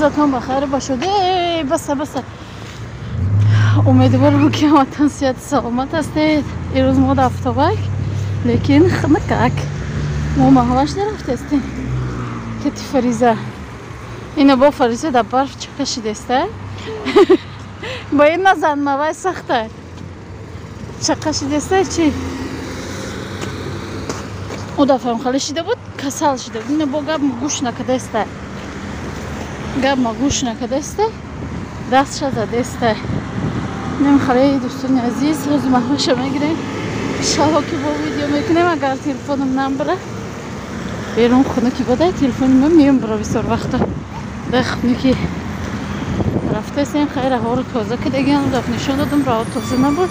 روزتون بخیر باشد. بس امیدوارم که همتون صحت سلامت هستید. امروز ما دفترک لیکن خنکک ما محلش نرفته هستیم که فریزر اینو با فریزر در برف چکشیده است. با این نزن موای سخته چکشیده است. چی او دفعه خالی شده بود کسل شده بود. اینو با گب گوش نکرده است. گب ما گوش نکرده است. دستش زده است. نمیخوره دوستان عزیز روز محوش میگیریم شالا که با ویدیو میکنیم. اگر تلفنم نبره بیرون خونه که بوده تلفنم میم برای بسیار وقتا دخمی که رفته سیم خیلی ها رو تازه کدگی هم دفت نشون دادم راه تازه نبود.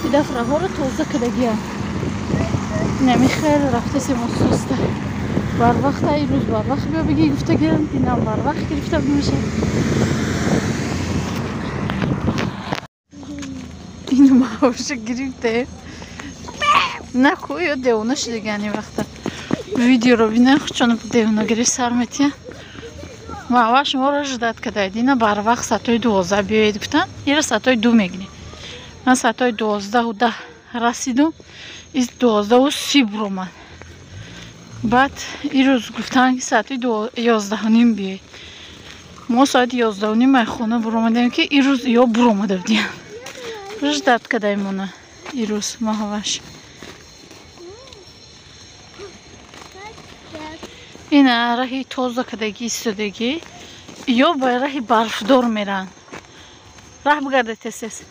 این دفت راه رو تازه کدگی هم نمی خیلی رفته سیم سسته بر وقت. این روز بر وقت بیا بگی گفته گیرم اینم بر وقت گرفته میشه. اینو محوش گرفته نه کوی دیونه شده گنی وقتا ویدیو رو بینه چون دیونه گری سر میتیه محوش ما رو جدت کده دینا بر وقت ساعتای 12 بیاید گفتن یه ساعتای 2 میگنی. من ساعتای 12 و 10 رسیدم. این 12 و 30 برومن. بعد این روز گفتن که ساعتای 11 و نیم بیاید. ما ساعت 11 و نیم خونه برومدیم که این روز یا برومده بودیم. جدت کده ایمونه این روز محوش. این راهی تازه کدگی ایستادگی یا با راهی برفدار میرن. راه بگرده تسیس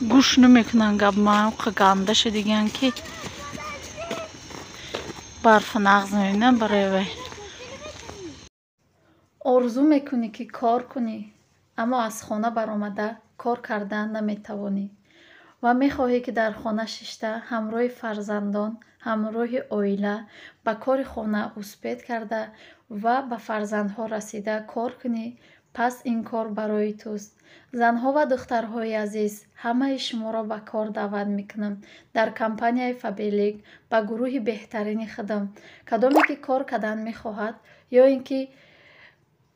گوش نمیکنن گب ما گنده شدگیان که برف نغز میبینن برای وی. آرزو میکنی که کار کنی اما از خانه برآمده کار کردن نمیتوانی و میخواهی که در خانه ششته همراه فرزندان همراه اویله با کار خانه اسپید کرده و به فرزندها رسیده کار کنی. پس این کار برای توست. زنها و دخترهای عزیز همه شما را به کار دعوت میکنم در کمپانی فابلیک با گروه بهترین خدم. کدامی که کار کردن میخواهد یا اینکه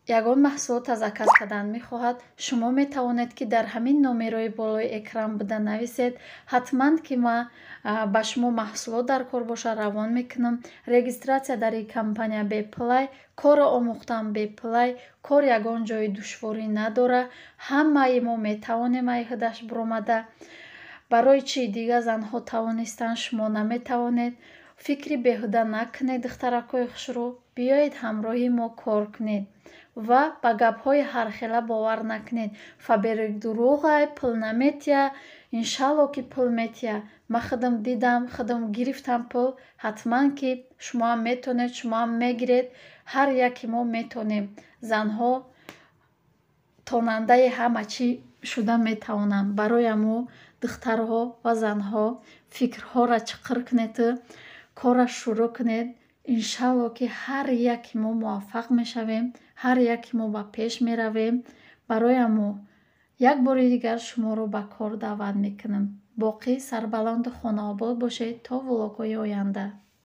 یگان محصولات از عکس کردن میخواهد شما میتوانید که در همین نمره‌های بالای اکران بوده نویسید. حتما که ما با شما محصولات در کار باشه روان میکنم. رجیستراسیا در این کمپانی بی پلای کار آموختن بی پلای کار یگان جای دشواری نداره. همه ما میتوانیم ایهدش برآمده. برای چی دیگه زنها توانستن شما نمیتوانید؟ فکری بیهوده نکنید. دخترکای خوش رو بیایید همراهی ما کار کنید و با گپ‌های هر خیلی باور نکنید. فابریک دروغه پول نمیتیه. انشالله که پول میتیه. ما خودم دیدم خودم گرفتم پول. حتما که شما هم میتونید شما هم میگیرید. هر یکی ما میتونیم. زنها تاننده همه چی شده میتوانند. برای ما دخترها و زنها فکرها را چقر کنید کار شروع کنید. انشالله که هر یک ما موفق میشویم. هر یک ما با پیش میرویم. برای ما یک بار دیگر شما رو به کار دعوت میکنم. باقی سربلند خانه آباد باشید تا ولاگ‌های آینده.